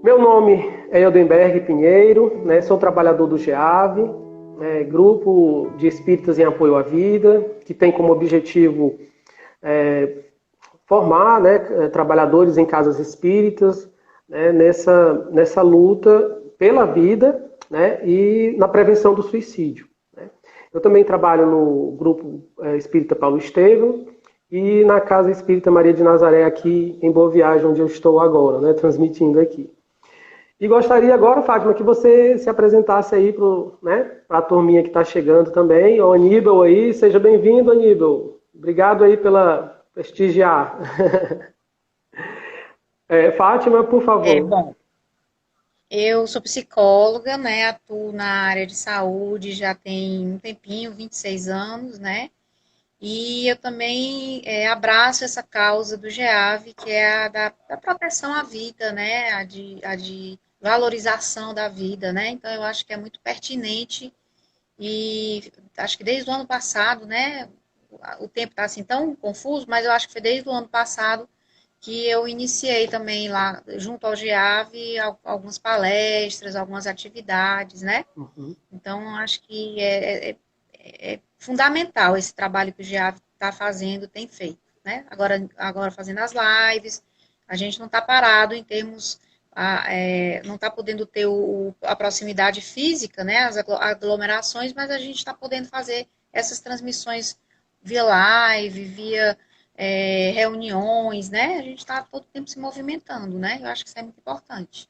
Meu nome é Eldenberg Pinheiro, né? Sou trabalhador do GEAV, Grupo de Espíritas em Apoio à Vida, que tem como objetivo formar, né, trabalhadores em casas espíritas, né, nessa luta pela vida, né, e na prevenção do suicídio. Né? Eu também trabalho no Grupo Espírita Paulo Estevam e na Casa Espírita Maria de Nazaré, aqui em Boa Viagem, onde eu estou agora, né, transmitindo aqui. E gostaria agora, Fátima, que você se apresentasse aí para a turminha que está chegando também. O Aníbal aí, seja bem-vindo, Aníbal. Obrigado aí pela prestigiar. Fátima, por favor. Bom, eu sou psicóloga, né? Atuo na área de saúde já tem um tempinho, 26 anos, né? E eu também abraço essa causa do GEAV, que é a da proteção à vida, né? A de valorização da vida, né? Então, eu acho que é muito pertinente e acho que desde o ano passado, né? O tempo está assim tão confuso, mas eu acho que foi desde o ano passado que eu iniciei também lá, junto ao GEAV, algumas palestras, algumas atividades, né? Uhum. Então, acho que é fundamental esse trabalho que o GEAV está fazendo, tem feito, né? Agora fazendo as lives, a gente não está parado em termos, não está podendo ter a proximidade física, né? As aglomerações, mas a gente está podendo fazer essas transmissões via live, via reuniões, né? A gente está todo tempo se movimentando, né? Eu acho que isso é muito importante.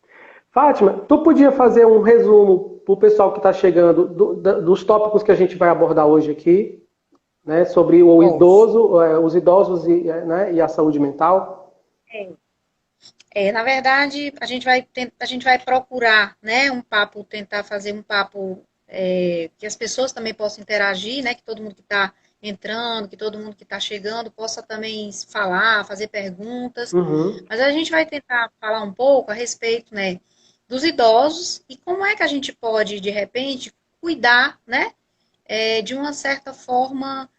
Fátima, tu podia fazer um resumo para o pessoal que está chegando dos tópicos que a gente vai abordar hoje aqui, né, sobre o Posso. idoso, os idosos né, e a saúde mental? Na verdade, a gente vai procurar, né, um papo, tentar fazer um papo que as pessoas também possam interagir, né, que todo mundo que está entrando, que todo mundo que está chegando possa também falar, fazer perguntas, Uhum. mas a gente vai tentar falar um pouco a respeito, né, dos idosos e como é que a gente pode, de repente, cuidar, né, de uma certa forma,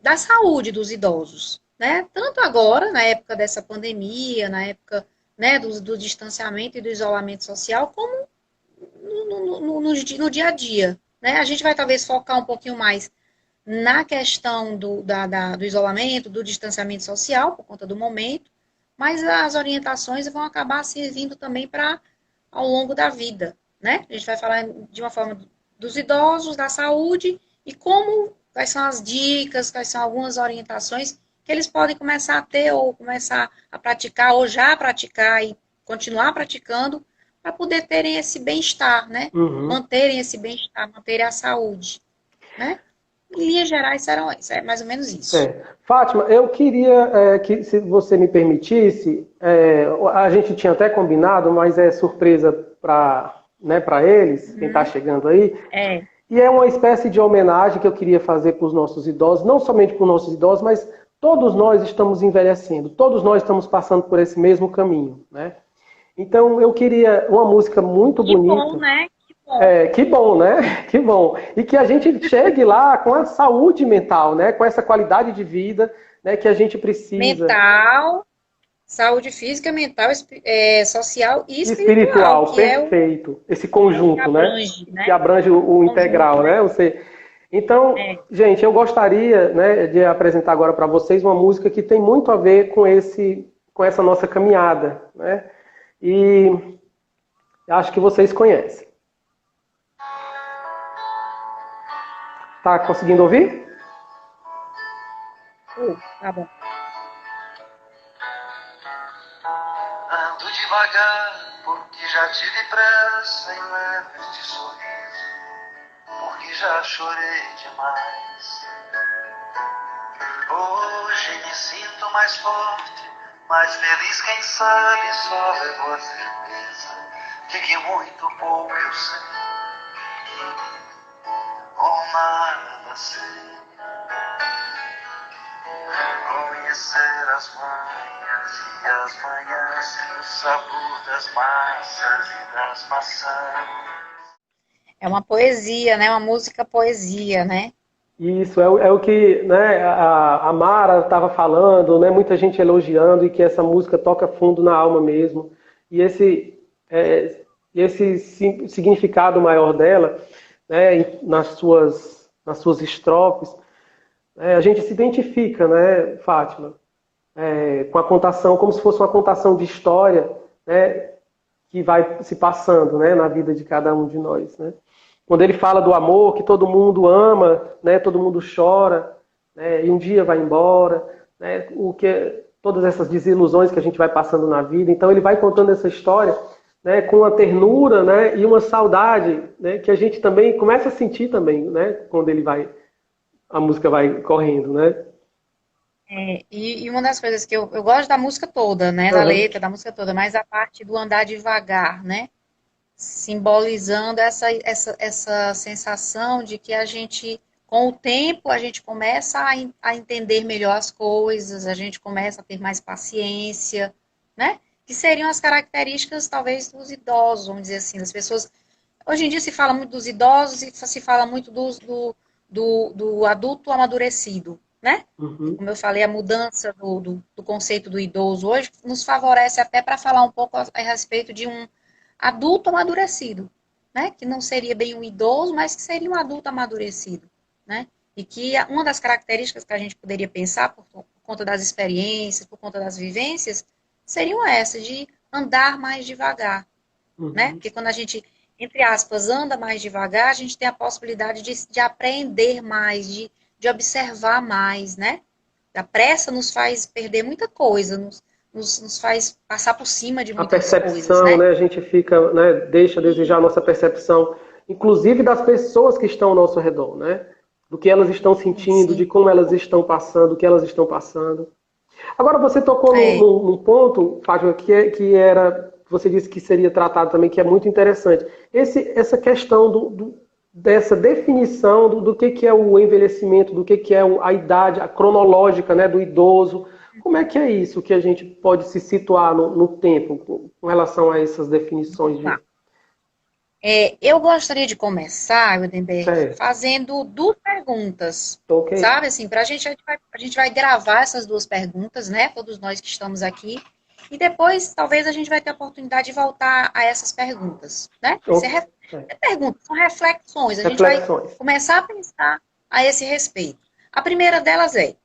da saúde dos idosos, né? Tanto agora, na época dessa pandemia, na época, né, do distanciamento e do isolamento social, como no dia a dia, né? A gente vai talvez focar um pouquinho mais na questão do isolamento, do distanciamento social, por conta do momento, mas as orientações vão acabar servindo também para ao longo da vida, né? A gente vai falar de uma forma dos idosos, da saúde e quais são as dicas, quais são algumas orientações que eles podem começar a ter ou começar a praticar ou já praticar e continuar praticando para poder terem esse bem-estar, né? Uhum. Manterem esse bem-estar, manterem a saúde, né? Em linhas gerais, é mais ou menos isso. Fátima, eu queria que, se você me permitisse, a gente tinha até combinado, mas é surpresa para, né, para eles, quem está Uhum. chegando aí, É, e é uma espécie de homenagem que eu queria fazer para os nossos idosos, não somente para os nossos idosos, mas todos nós estamos envelhecendo, todos nós estamos passando por esse mesmo caminho, né? Então eu queria uma música muito que bom, bonita. né? Que bom. Que bom, né? Que bom. E que a gente chegue lá com a saúde mental, né? Com essa qualidade de vida, né? Que a gente precisa. Mental, saúde física, mental, social e espiritual, Espiritual, que é o perfeito. Esse que conjunto, né? abrange, Que né? abrange o Conjunto, integral, né? né? Você... Então, É. gente, eu gostaria, né, de apresentar agora para vocês uma música que tem muito a ver com essa nossa caminhada, né? E acho que vocês conhecem. Tá conseguindo ouvir? Tá bom. Ando devagar, porque já tive pressa em leves de sorriso, porque já chorei demais. Hoje me sinto mais forte, mais feliz, quem sabe só levou a certeza de que muito pouco eu sei, ou nada sei. Conhecer as manhas e as manhãs, o sabor das massas e das maçãs. É uma poesia, né? Uma música poesia, né? Isso é o que, né, a Mara estava falando, né, muita gente elogiando e que essa música toca fundo na alma mesmo. E esse significado maior dela, né, nas suas estrofes, a gente se identifica, né, Fátima, com a contação, como se fosse uma contação de história, né, que vai se passando, né, na vida de cada um de nós, né? Quando ele fala do amor, que todo mundo ama, né, todo mundo chora, né, e um dia vai embora, né, todas essas desilusões que a gente vai passando na vida. Então ele vai contando essa história, né, com uma ternura, né, e uma saudade, né, que a gente também começa a sentir também, né, quando a música vai correndo, né? E uma das coisas que eu gosto da música toda, né? Da Uhum. letra, da música toda, mas a parte do andar devagar, né? Simbolizando essa sensação de que a gente, com o tempo, a gente começa a entender melhor as coisas, a gente começa a ter mais paciência, né? Que seriam as características, talvez, dos idosos, vamos dizer assim, das pessoas. Hoje em dia se fala muito dos idosos e se fala muito do adulto amadurecido, né? E Uhum. como eu falei, a mudança do conceito do idoso hoje nos favorece até para falar um pouco a respeito de um adulto amadurecido, né? Que não seria bem um idoso, mas que seria um adulto amadurecido, né? E que uma das características que a gente poderia pensar por conta das experiências, por conta das vivências, seriam essas, de andar mais devagar, né? Uhum. Porque quando a gente, entre aspas, anda mais devagar, a gente tem a possibilidade de aprender mais, de observar mais, né? A pressa nos faz perder muita coisa, nos faz passar por cima de A muitas coisas, percepção, né? né? A gente fica, né? Deixa a desejar a nossa percepção, inclusive das pessoas que estão ao nosso redor, né? Do que elas estão sentindo, de Sim. como elas estão passando, o que elas estão passando. Agora você tocou É, num ponto, Fátima, que era, você disse que seria tratado também, que é muito interessante. Essa questão dessa definição do que é o envelhecimento, do que é a idade, a cronológica, né, do idoso. Como é que é isso que a gente pode se situar no tempo com relação a essas definições tá. de. Eu gostaria de começar, Wildenberg, Certo, fazendo duas perguntas, ok. sabe? Assim, a gente vai gravar essas duas perguntas, né? Todos nós que estamos aqui. E depois, talvez, a gente vai ter a oportunidade de voltar a essas perguntas, né? Ok. É perguntas, são reflexões. A gente vai Reflexões. começar a pensar a esse respeito. A primeira delas é: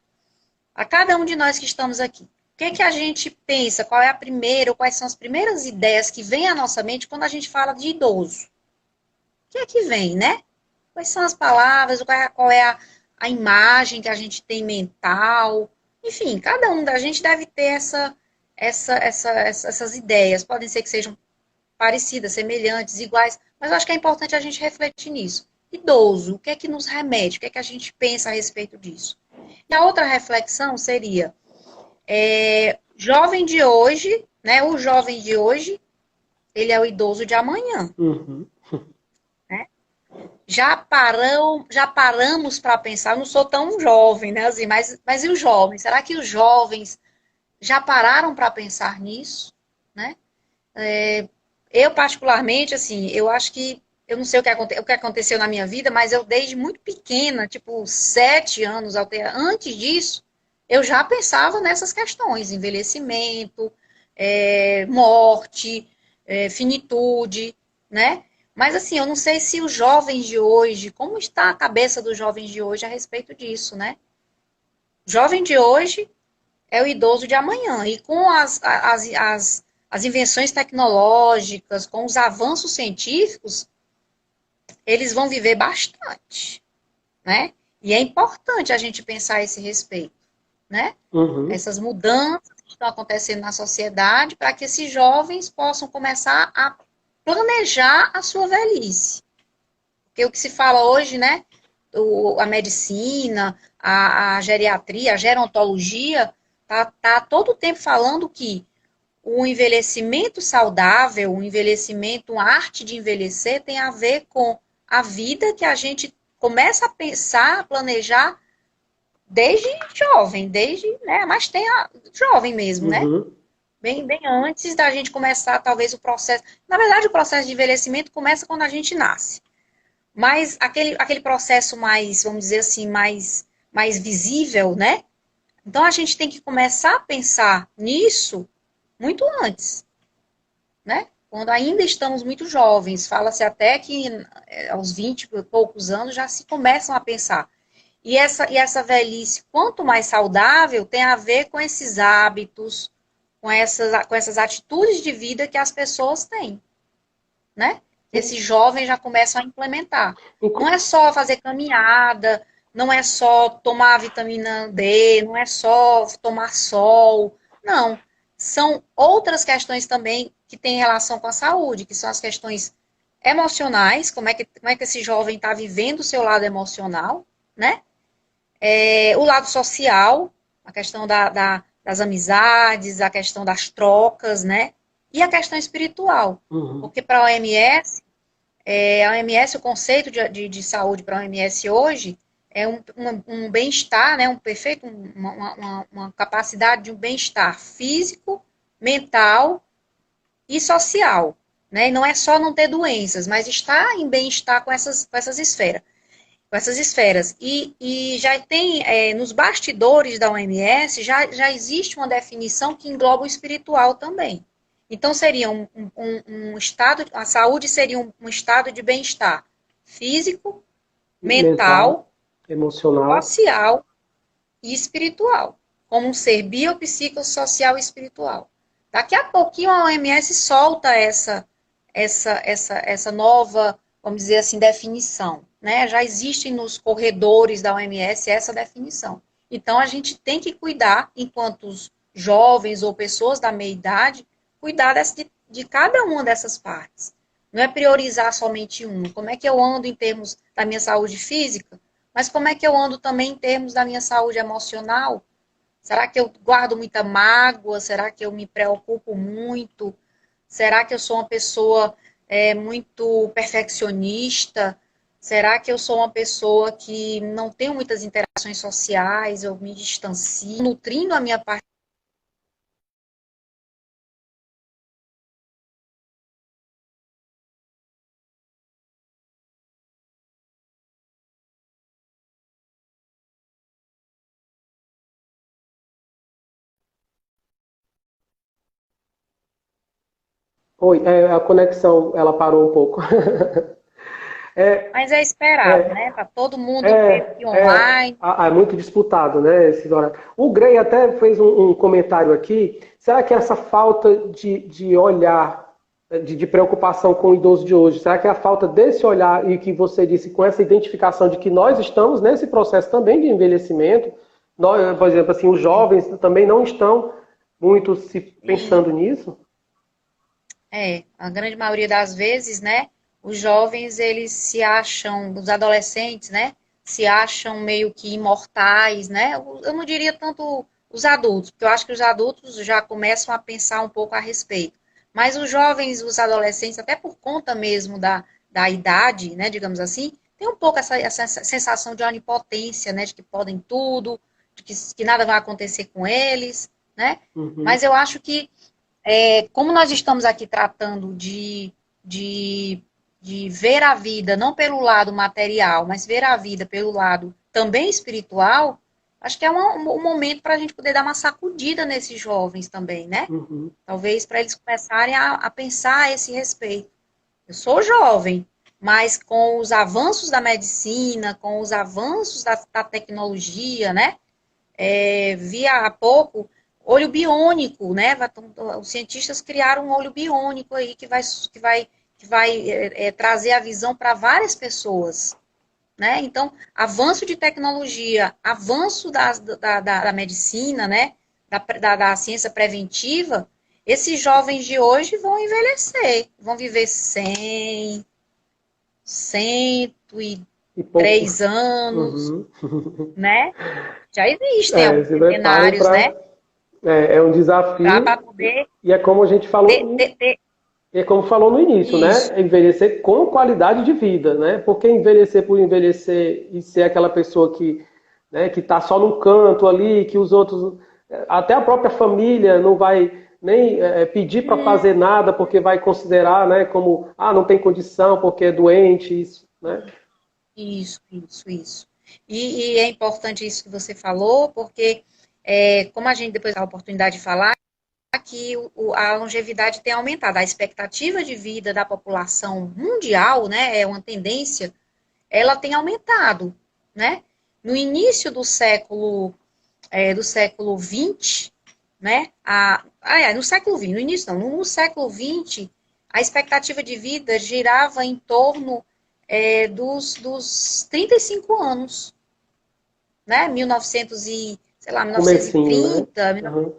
a cada um de nós que estamos aqui, o que a gente pensa? Qual é a primeira, ou quais são as primeiras ideias que vêm à nossa mente quando a gente fala de idoso? O que vem, né? Quais são as palavras, qual é a imagem que a gente tem mental? Enfim, cada um da gente deve ter essas ideias. Podem ser que sejam parecidas, semelhantes, iguais, mas eu acho que é importante a gente refletir nisso. Idoso, o que é que nos remete? O que é que a gente pensa a respeito disso? E a outra reflexão seria, jovem de hoje, né? O jovem de hoje, ele é o idoso de amanhã, Uhum. né? Já paramos para pensar, eu não sou tão jovem, né? Assim, mas e os jovens? Será que os jovens já pararam para pensar nisso, né? Eu, particularmente, assim, eu acho que, eu não sei o que aconteceu na minha vida, mas eu, desde muito pequena, tipo, 7 anos, antes disso, eu já pensava nessas questões, envelhecimento, morte, finitude, né? Mas, assim, eu não sei se os jovens de hoje, como está a cabeça dos jovens de hoje a respeito disso, né? O jovem de hoje é o idoso de amanhã. E com as invenções tecnológicas, com os avanços científicos, eles vão viver bastante, né? E é importante a gente pensar a esse respeito, né? Uhum. Essas mudanças que estão acontecendo na sociedade para que esses jovens possam começar a planejar a sua velhice. Porque o que se fala hoje, né? A medicina, a geriatria, a gerontologia, tá todo o tempo falando que o envelhecimento saudável, o envelhecimento, a arte de envelhecer, tem a ver com a vida que a gente começa a pensar, a planejar desde jovem, né? Mas tem a jovem mesmo, né? Uhum. Bem antes da gente começar, talvez, o processo. Na verdade, o processo de envelhecimento começa quando a gente nasce. Mas aquele processo mais, vamos dizer assim, mais visível, né? Então a gente tem que começar a pensar nisso muito antes, né? quando ainda estamos muito jovens. Fala-se até que aos 20 e poucos anos já se começam a pensar. E essa velhice, quanto mais saudável, tem a ver com esses hábitos, com essas atitudes de vida que as pessoas têm, né? Esses jovens já começam a implementar. Não é só fazer caminhada, não é só tomar vitamina D, não é só tomar sol. Não. São outras questões também que têm relação com a saúde, que são as questões emocionais, como é que esse jovem está vivendo o seu lado emocional, né? O lado social, a questão das amizades, a questão das trocas, né? E a questão espiritual. Uhum. Porque para a OMS, o conceito de saúde para a OMS hoje é um bem-estar, né? Uma capacidade de um bem-estar físico, mental e social. Né? E não é só não ter doenças, mas estar em bem-estar com essas esferas. E já tem, nos bastidores da OMS, já existe uma definição que engloba o espiritual também. Então, seria um estado, a saúde seria um estado de bem-estar físico, mental, emocional, social e espiritual, como um ser biopsicossocial e espiritual. Daqui a pouquinho a OMS solta essa nova, vamos dizer assim, definição. Né? Já existe nos corredores da OMS essa definição. Então, a gente tem que cuidar, enquanto os jovens ou pessoas da meia-idade, cuidar de cada uma dessas partes. Não é priorizar somente uma. Como é que eu ando em termos da minha saúde física, mas como é que eu ando também em termos da minha saúde emocional? Será que eu guardo muita mágoa? Será que eu me preocupo muito? Será que eu sou uma pessoa muito perfeccionista? Será que eu sou uma pessoa que não tenho muitas interações sociais, eu me distancio, nutrindo a minha parte? Oi, a conexão, ela parou um pouco. Mas é esperado, né? Tá todo mundo meio É, que online. é muito disputado, né? Esses horários. O Grey até fez um comentário aqui. Será que essa falta de olhar, de preocupação com o idoso de hoje, será que é a falta desse olhar e que você disse com essa identificação de que nós estamos nesse processo também de envelhecimento? Nós, por exemplo, assim, os jovens também não estão muito se pensando nisso? A grande maioria das vezes, né? Os jovens, eles se acham, os adolescentes, né? Se acham meio que imortais, né? Eu não diria tanto os adultos, porque eu acho que os adultos já começam a pensar um pouco a respeito. Mas os jovens, os adolescentes, até por conta mesmo da idade, né? Digamos assim, tem um pouco essa sensação de onipotência, né? De que podem tudo, de que nada vai acontecer com eles, né? Uhum. Mas eu acho que como nós estamos aqui tratando de ver a vida não pelo lado material, mas ver a vida pelo lado também espiritual, acho que é um momento para a gente poder dar uma sacudida nesses jovens também, né? Uhum. Talvez para eles começarem a pensar a esse respeito. Eu sou jovem, mas com os avanços da medicina, com os avanços da tecnologia, né? Vi há pouco olho biônico, né? Os cientistas criaram um olho biônico aí que vai trazer a visão para várias pessoas, né? Então, avanço de tecnologia, avanço da medicina, né? Da ciência preventiva, esses jovens de hoje vão envelhecer, vão viver 100, E pouco. 103 anos, Uhum. né? Já existem alguns Se preparem centenários, né? para. É um desafio Para poder e é como a gente falou, ter é como falou no início, isso. né? Envelhecer com qualidade de vida, né? Porque envelhecer por envelhecer e ser aquela pessoa que, né, que está só num canto ali, que os outros, até a própria família não vai nem pedir para fazer nada porque vai considerar, né, como não tem condição porque é doente, isso, né? Isso. E é importante isso que você falou, porque como a gente depois dá a oportunidade de falar, que a longevidade tem aumentado. A expectativa de vida da população mundial, né, é uma tendência, ela tem aumentado, né? No início do século XX, né? No século XX, no início não, no século XX, a expectativa de vida girava em torno dos 35 anos, né? 1900 e, sei lá, Comecinho, 1930, né? Uhum.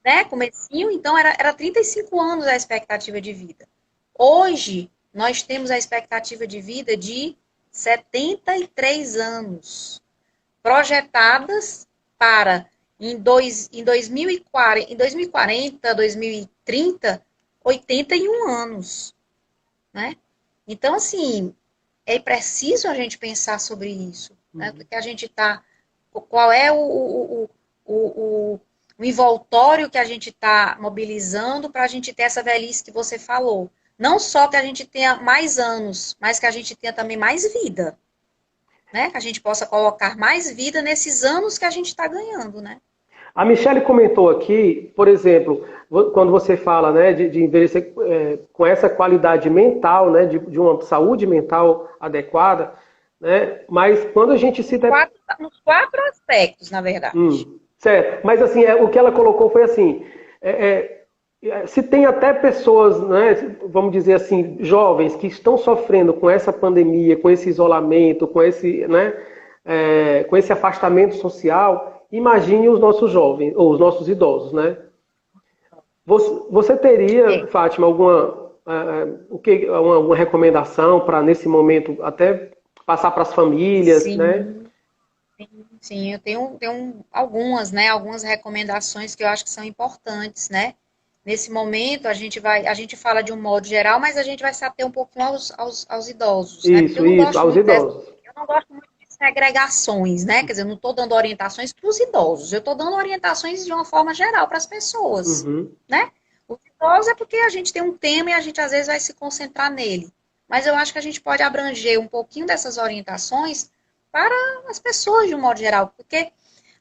né? Comecinho, então era 35 anos a expectativa de vida. Hoje, nós temos a expectativa de vida de 73 anos, projetadas para em 2040, 2030, 81 anos, né? Então, assim, é preciso a gente pensar sobre isso, né? Porque a gente está, qual é o envoltório que a gente está mobilizando para a gente ter essa velhice que você falou. Não só que a gente tenha mais anos, mas que a gente tenha também mais vida, né? Que a gente possa colocar mais vida nesses anos que a gente está ganhando, né? A Michelle comentou aqui, por exemplo, quando você fala, né, de envelhecer com essa qualidade mental, né, de uma saúde mental adequada, né, mas quando a gente se... Nos quatro aspectos, na verdade. Certo, mas assim, o que ela colocou foi assim, se tem até pessoas, né, vamos dizer assim, jovens que estão sofrendo com essa pandemia, com esse isolamento, com esse, né, com esse afastamento social, imagine os nossos jovens, ou os nossos idosos, né? Você teria, Fátima, alguma recomendação para, nesse momento, até passar para as famílias, Sim. né? Sim, eu tenho algumas, né? Algumas recomendações que eu acho que são importantes, né? Nesse momento, a gente fala de um modo geral, mas a gente vai se ater um pouquinho aos idosos, né? Porque Isso, aos idosos. eu não gosto muito de segregações, né? Quer dizer, eu não estou dando orientações para os idosos, eu estou dando orientações de uma forma geral para as pessoas, né? Os idosos é porque a gente tem um tema e a gente às vezes vai se concentrar nele. Mas eu acho que a gente pode abranger um pouquinho dessas orientações para as pessoas de um modo geral, porque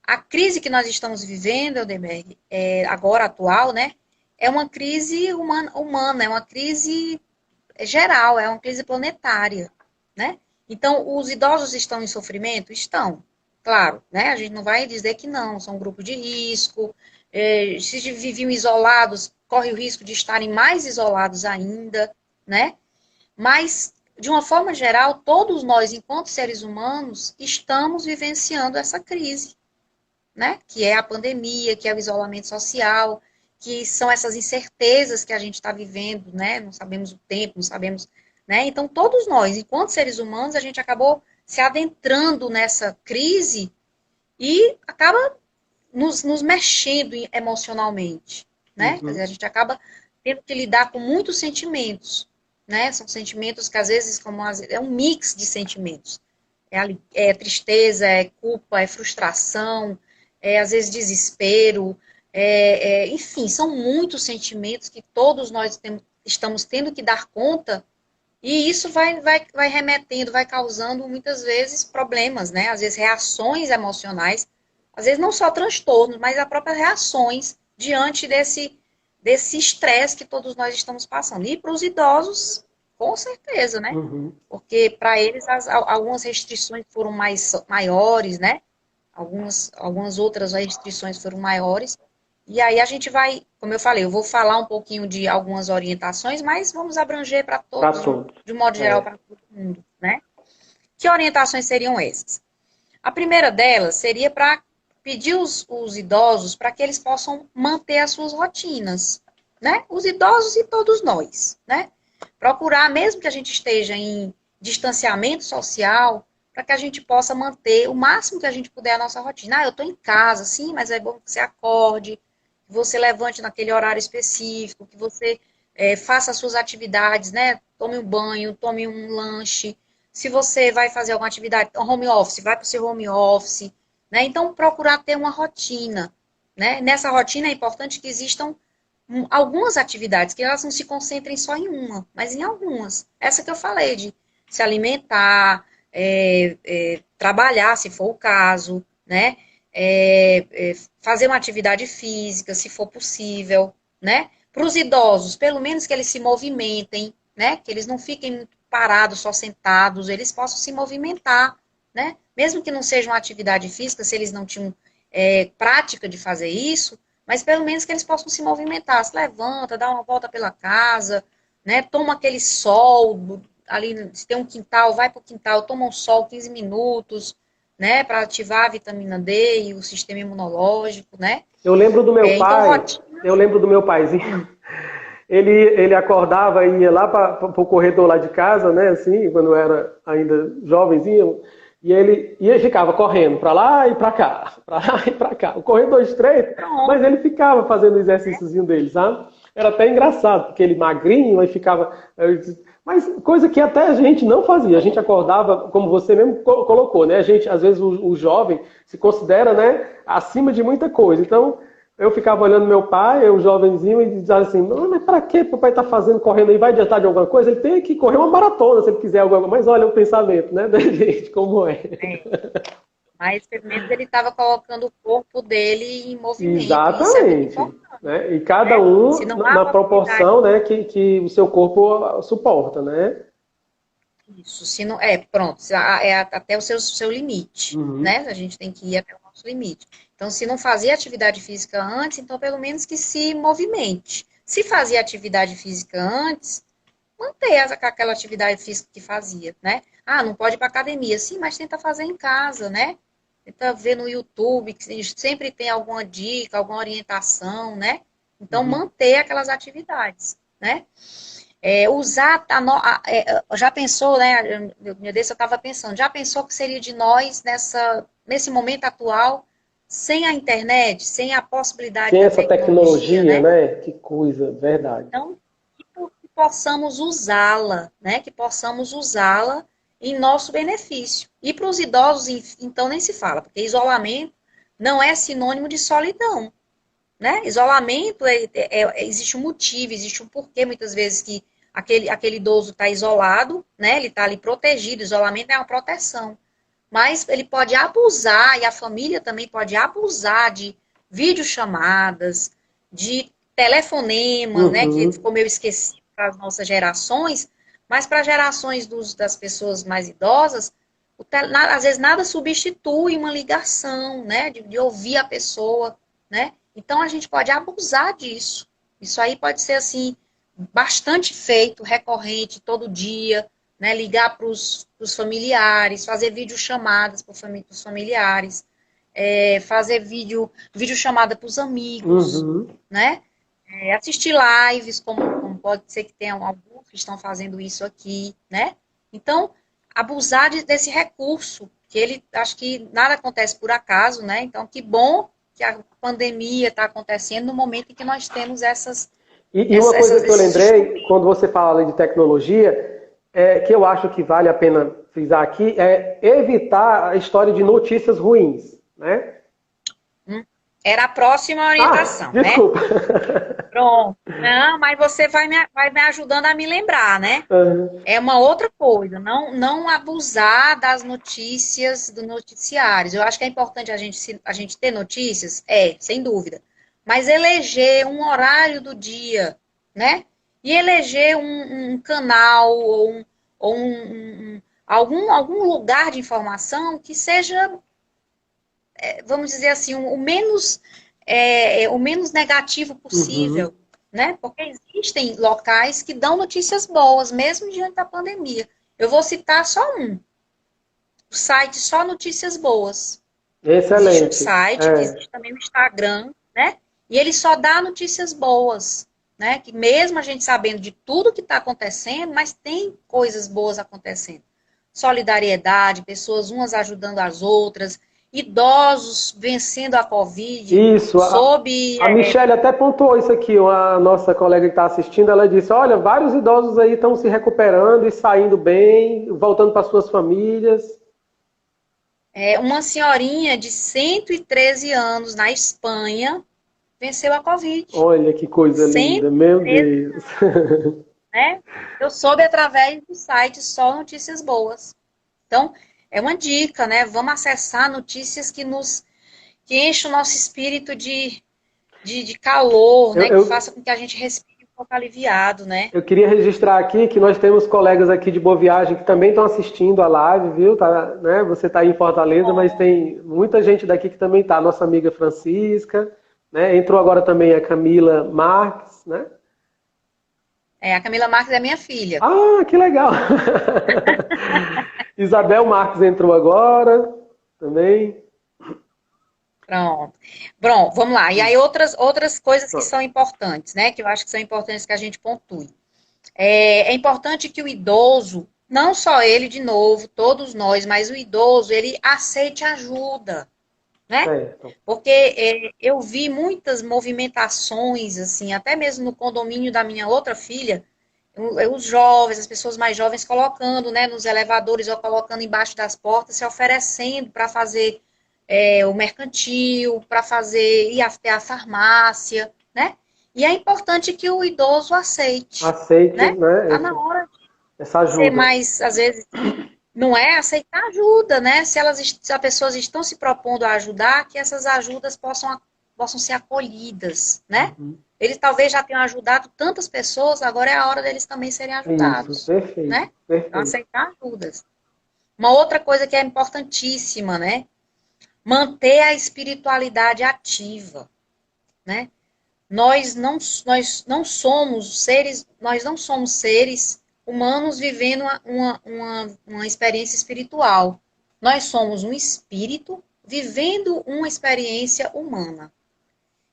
a crise que nós estamos vivendo, Eudemir, agora atual, né? É uma crise humana, é uma crise geral, é uma crise planetária, né? Então, os idosos estão em sofrimento? Estão, claro, né? A gente não vai dizer que não, são um grupo de risco, se viviam isolados, corre o risco de estarem mais isolados ainda, né? Mas, de uma forma geral, todos nós, enquanto seres humanos, estamos vivenciando essa crise, né? Que é a pandemia, que é o isolamento social, que são essas incertezas que a gente está vivendo, né? Não sabemos o tempo, não sabemos, né? Então, todos nós, enquanto seres humanos, a gente acabou se adentrando nessa crise e acaba nos mexendo emocionalmente, né? Quer dizer, a gente acaba tendo que lidar com muitos sentimentos, né? São sentimentos que, às vezes, é um mix de sentimentos. É tristeza, é culpa, é frustração, às vezes desespero, enfim, são muitos sentimentos que todos nós estamos tendo que dar conta, e isso vai remetendo, vai causando muitas vezes problemas, né? Às vezes reações emocionais, às vezes não só transtornos, mas as próprias reações diante desse estresse que todos nós estamos passando. E para os idosos, com certeza, né? Porque para eles algumas restrições foram maiores, né? Algumas outras restrições foram maiores. E aí a gente vai, como eu falei, eu vou falar um pouquinho de algumas orientações, mas vamos abranger para todos, de um modo geral, para todo mundo, né? Que orientações seriam essas? A primeira delas seria para pedir os idosos para que eles possam manter as suas rotinas, né? Os idosos e todos nós, né? Procurar, mesmo que a gente esteja em distanciamento social, para que a gente possa manter o máximo que a gente puder a nossa rotina. Eu estou em casa, sim, mas é bom que você acorde, que você levante naquele horário específico, que você faça as suas atividades, né? Tome um banho, tome um lanche. Se você vai fazer alguma atividade, home office, vai para o seu home office, né? Então, procurar ter uma rotina, né? Nessa rotina é importante que existam algumas atividades, que elas não se concentrem só em uma, mas em algumas. Essa que eu falei, de se alimentar, trabalhar, se for o caso, né? Fazer uma atividade física, se for possível, né? Para os idosos, pelo menos que eles se movimentem, né? Que eles não fiquem muito parados, só sentados, eles possam se movimentar, né? Mesmo que não seja uma atividade física, se eles não tinham prática de fazer isso, mas pelo menos que eles possam se movimentar, se levanta, dá uma volta pela casa, né? Toma aquele sol, ali, se tem um quintal, vai para o quintal, toma um sol 15 minutos, né? Para ativar a vitamina D e o sistema imunológico, né? Eu lembro do meu Então, pai, rotina. eu lembro do meu paizinho. Ele acordava e ia lá para o corredor lá de casa, né? Assim, quando eu era ainda jovenzinho, e ele ficava correndo para lá e para cá, para lá e para cá. O corredor estreito, mas ele ficava fazendo o exercíciozinho dele, sabe? Era até engraçado, porque ele magrinho, aí ficava. Mas coisa que até a gente não fazia. A gente acordava, como você mesmo colocou, né? A gente, às vezes, o jovem se considera, né, acima de muita coisa. Então, eu ficava olhando meu pai, eu jovenzinho, e dizia assim, mas para que o papai está fazendo, correndo aí, vai adiantar de alguma coisa? Ele tem que correr uma maratona, se ele quiser alguma coisa. Mas olha o pensamento, né, da gente, como é. Mas pelo menos ele estava colocando o corpo dele em movimento. Exatamente. Isso é muito importante, né? E cada um se não na proporção, né, que o seu corpo suporta, né? Isso, se não, pronto, até o seu limite, né? A gente tem que ir até o nosso limite. Então, se não fazia atividade física antes, então pelo menos que se movimente. Se fazia atividade física antes, manter aquela atividade física que fazia, né? Ah, não pode ir para academia, sim, mas tenta fazer em casa, né? Tenta ver no YouTube, que sempre tem alguma dica, alguma orientação, né? Então, manter aquelas atividades, né? Já pensou, né? Meu Deus, eu estava pensando, já pensou que seria de nós nesse momento atual, sem a internet, sem a possibilidade sem da essa tecnologia, né? né? Que coisa, verdade. Então, que possamos usá-la, né? Que possamos usá-la em nosso benefício. E para os idosos, então, nem se fala, porque isolamento não é sinônimo de solidão, né? Isolamento, existe um motivo, existe um porquê, muitas vezes, que aquele idoso está isolado, né? Ele está ali protegido, isolamento é uma proteção. Mas ele pode abusar, e a família também pode abusar de videochamadas, de telefonema, né? Que ficou meio esquecido para as nossas gerações, mas para as gerações das pessoas mais idosas, às vezes nada substitui uma ligação, né? De ouvir a pessoa, né? Então a gente pode abusar disso. Isso aí pode ser assim bastante feito, recorrente, todo dia, né? Ligar para os familiares, fazer videochamadas para os familiares, fazer videochamada para os amigos, né? Assistir lives, como pode ser que tenha alguns que estão fazendo isso aqui, né? Então, abusar desse recurso, que acho que nada acontece por acaso, né? Então, que bom que a pandemia está acontecendo no momento em que nós temos essas... E uma coisa que eu lembrei, quando você fala de tecnologia, que eu acho que vale a pena frisar aqui, é evitar a história de notícias ruins, né? Era a próxima orientação, desculpa. Né? Pronto. Não, mas você vai me ajudando a me lembrar, né? É uma outra coisa, não abusar das notícias do noticiário. Eu acho que é importante a gente ter notícias, sem dúvida. Mas eleger um horário do dia, né? E eleger um canal ou algum lugar de informação que seja, vamos dizer assim, o menos negativo possível, né? Porque existem locais que dão notícias boas, mesmo diante da pandemia. Eu vou citar só o site Só Notícias Boas. Excelente. Existe o site, existe também o Instagram, né? E ele só dá notícias boas, né? Que mesmo a gente sabendo de tudo que está acontecendo, mas tem coisas boas acontecendo. Solidariedade, pessoas umas ajudando as outras, idosos vencendo a Covid. Isso, a Michelle até pontuou isso aqui, a nossa colega que está assistindo, ela disse, olha, vários idosos aí estão se recuperando e saindo bem, voltando para suas famílias. Uma senhorinha de 113 anos na Espanha venceu a Covid. Olha que coisa linda, meu Deus. Né? Eu soube através do site Só Notícias Boas. Então, é uma dica, né? Vamos acessar notícias que enchem o nosso espírito de de calor, né? Eu, Que faça com que a gente respire um pouco aliviado, né? eu queria registrar aqui que nós temos colegas aqui de Boa Viagem que também estão assistindo a live, viu? Tá, né? Você está aí em Fortaleza, mas tem muita gente daqui que também está. Nossa amiga Francisca, né? Entrou agora também a Camila Marques, né? A Camila Marques é minha filha. Ah, que legal! Isabel Marques entrou agora também. Pronto. Bom, vamos lá. E aí outras coisas que são importantes, né? Que eu acho que são importantes que a gente pontue. É importante que o idoso, não só ele de novo, todos nós, mas o idoso, ele aceite ajuda, né? Certo. Porque eu vi muitas movimentações, assim, até mesmo no condomínio da minha outra filha, os jovens, as pessoas mais jovens colocando, né, nos elevadores ou colocando embaixo das portas, se oferecendo para fazer o mercantil, para fazer, ir até a farmácia, né? E é importante que o idoso aceite, Aceite, né? né? Tá na hora Essa de ser ajuda. mais, às vezes, não é aceitar ajuda, né? Se as pessoas estão se propondo a ajudar, que essas ajudas possam ser acolhidas, né? Uhum. Eles talvez já tenham ajudado tantas pessoas, agora é a hora deles também serem Isso, ajudados, perfeito, né? Então, perfeito. aceitar ajudas. Uma outra coisa que é importantíssima, né? Manter a espiritualidade ativa, né? Nós não somos seres humanos vivendo uma experiência espiritual. Nós somos um espírito vivendo uma experiência humana.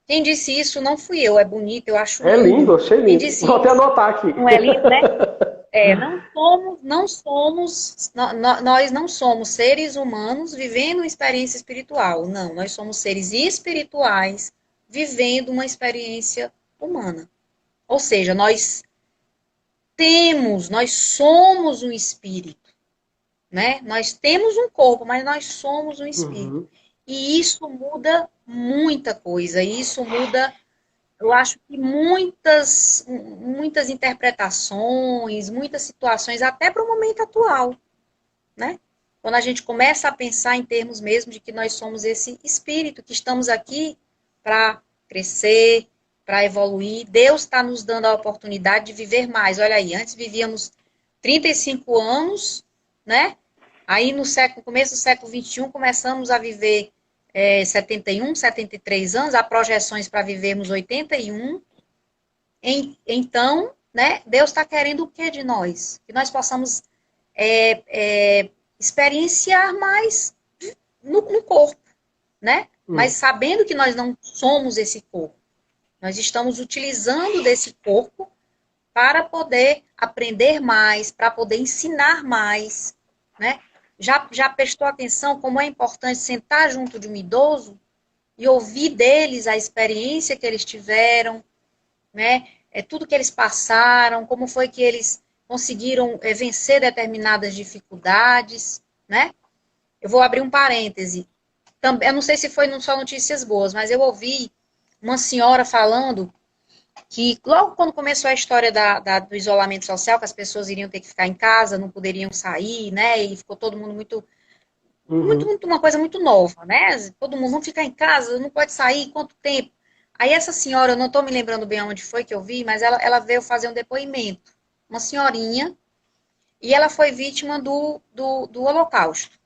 Quem disse isso não fui eu, é bonito, eu acho É lindo, lindo. achei Quem lindo. disse Vou até isso anotar aqui. não é lindo, né? Nós não somos seres humanos vivendo uma experiência espiritual. Não, nós somos seres espirituais vivendo uma experiência humana. Ou seja, nós somos um espírito, né? Nós temos um corpo, mas nós somos um espírito. Uhum. E isso muda muita coisa. Isso muda, eu acho que muitas interpretações, muitas situações, até para o momento atual, né? Quando a gente começa a pensar em termos mesmo de que nós somos esse espírito, que estamos aqui para crescer, para evoluir. Deus está nos dando a oportunidade de viver mais. Olha aí, antes vivíamos 35 anos, né? Aí no começo do século XXI, começamos a viver 71, 73 anos, há projeções para vivermos 81. Então, né, Deus está querendo o que de nós? Que nós possamos experienciar mais no corpo, né? Mas sabendo que nós não somos esse corpo. Nós estamos utilizando desse corpo para poder aprender mais, para poder ensinar mais, né? Já prestou atenção como é importante sentar junto de um idoso e ouvir deles a experiência que eles tiveram, né? Tudo que eles passaram, como foi que eles conseguiram vencer determinadas dificuldades, né? Eu vou abrir um parêntese. Eu não sei se foi só notícias boas, mas eu ouvi uma senhora falando que logo quando começou a história do isolamento social, que as pessoas iriam ter que ficar em casa, não poderiam sair, né? E ficou todo mundo uma coisa muito nova, né? Todo mundo não ficar em casa, não pode sair, quanto tempo? Aí essa senhora, eu não estou me lembrando bem onde foi que eu vi, mas ela veio fazer um depoimento. Uma senhorinha, e ela foi vítima do Holocausto,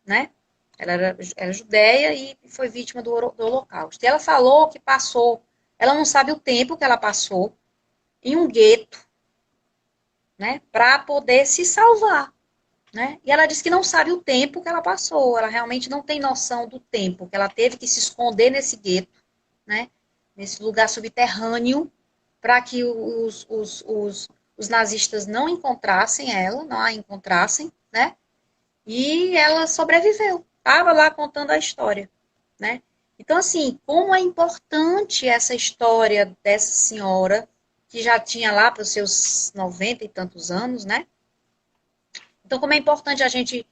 né? Ela era judeia e foi vítima do Holocausto. E ela falou que ela não sabe o tempo que ela passou em um gueto, né, para poder se salvar, né? E ela disse que não sabe o tempo que ela passou, ela realmente não tem noção do tempo que ela teve que se esconder nesse gueto, né, nesse lugar subterrâneo, para que os nazistas não encontrassem ela, não a encontrassem, né? E ela sobreviveu. Estava lá contando a história, né? Então, assim, como é importante essa história dessa senhora, que já tinha lá para os seus 90 e tantos anos, né? Então, como é importante a gente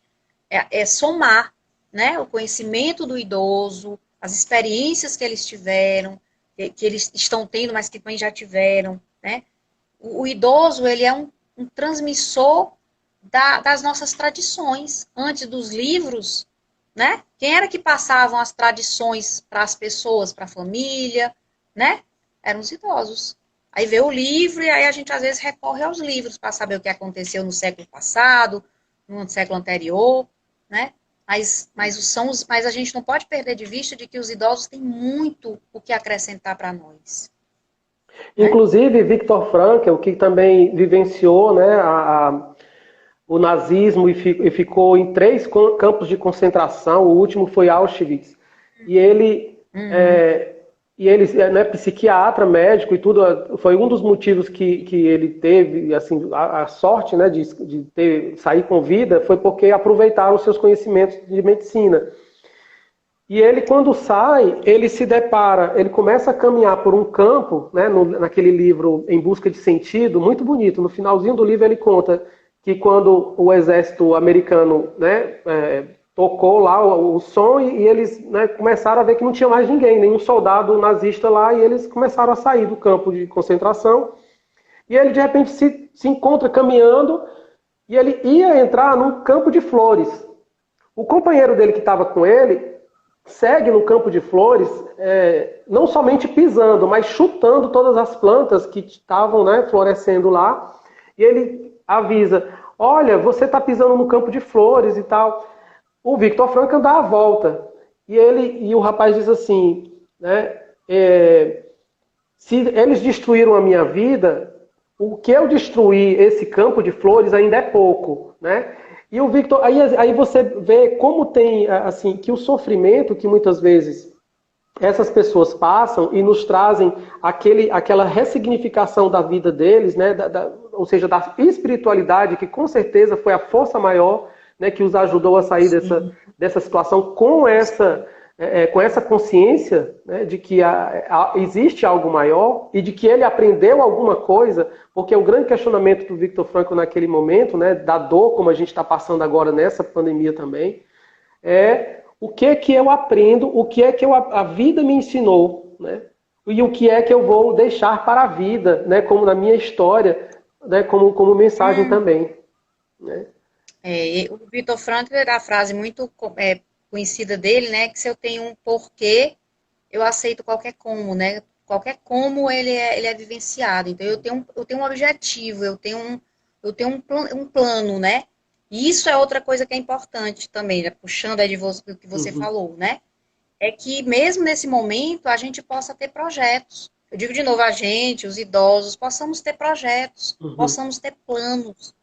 somar, né, o conhecimento do idoso, as experiências que eles tiveram, que eles estão tendo, mas que também já tiveram, né? O idoso, ele é um transmissor das nossas tradições. Antes dos livros, né? Quem era que passavam as tradições para as pessoas, para a família, né? Eram os idosos. Aí vê o livro e aí a gente às vezes recorre aos livros para saber o que aconteceu no século passado, no século anterior, né? Mas a gente não pode perder de vista de que os idosos têm muito o que acrescentar para nós. Né? Inclusive, Viktor Frankl, que também vivenciou, né, o nazismo e ficou em 3 campos de concentração, o último foi Auschwitz. E ele, né, psiquiatra, médico e tudo, foi um dos motivos que ele teve, assim, a sorte, né, de sair com vida, foi porque aproveitaram os seus conhecimentos de medicina. E ele, quando sai, ele se depara, ele começa a caminhar por um campo, né, naquele livro Em Busca de Sentido, muito bonito. No finalzinho do livro ele conta que quando o exército americano, né, tocou lá o som e eles, né, começaram a ver que não tinha mais ninguém, nenhum soldado nazista lá, e eles começaram a sair do campo de concentração. E ele, de repente, se encontra caminhando e ele ia entrar num campo de flores. O companheiro dele que estava com ele segue no campo de flores, não somente pisando, mas chutando todas as plantas que estavam, né, florescendo lá. E ele avisa, olha, você está pisando no campo de flores e tal. O Viktor Frankl dá a volta. E o rapaz diz assim, né, se eles destruíram a minha vida, o que eu destruí esse campo de flores ainda é pouco, né? E o Viktor, aí você vê como tem, assim, que o sofrimento que muitas vezes essas pessoas passam e nos trazem aquela ressignificação da vida deles, né, ou seja, da espiritualidade, que com certeza foi a força maior, né, que os ajudou a sair dessa situação com essa consciência, né, de que existe algo maior e de que ele aprendeu alguma coisa, porque o grande questionamento do Viktor Frankl naquele momento, né, da dor, como a gente está passando agora nessa pandemia também, é o que é que eu aprendo, o que é que a vida me ensinou, né, e o que é que eu vou deixar para a vida, né, como na minha história, né, como mensagem também. Né? O Viktor Frankl, a frase muito conhecida dele, né, que se eu tenho um porquê, eu aceito qualquer como, né? Qualquer como ele é vivenciado. Então eu tenho um objetivo, eu tenho um plano, né? E isso é outra coisa que é importante também, né? Puxando aí do que você falou, né? É que mesmo nesse momento a gente possa ter projetos. Eu digo de novo, a gente, os idosos, possamos ter projetos, possamos ter planos,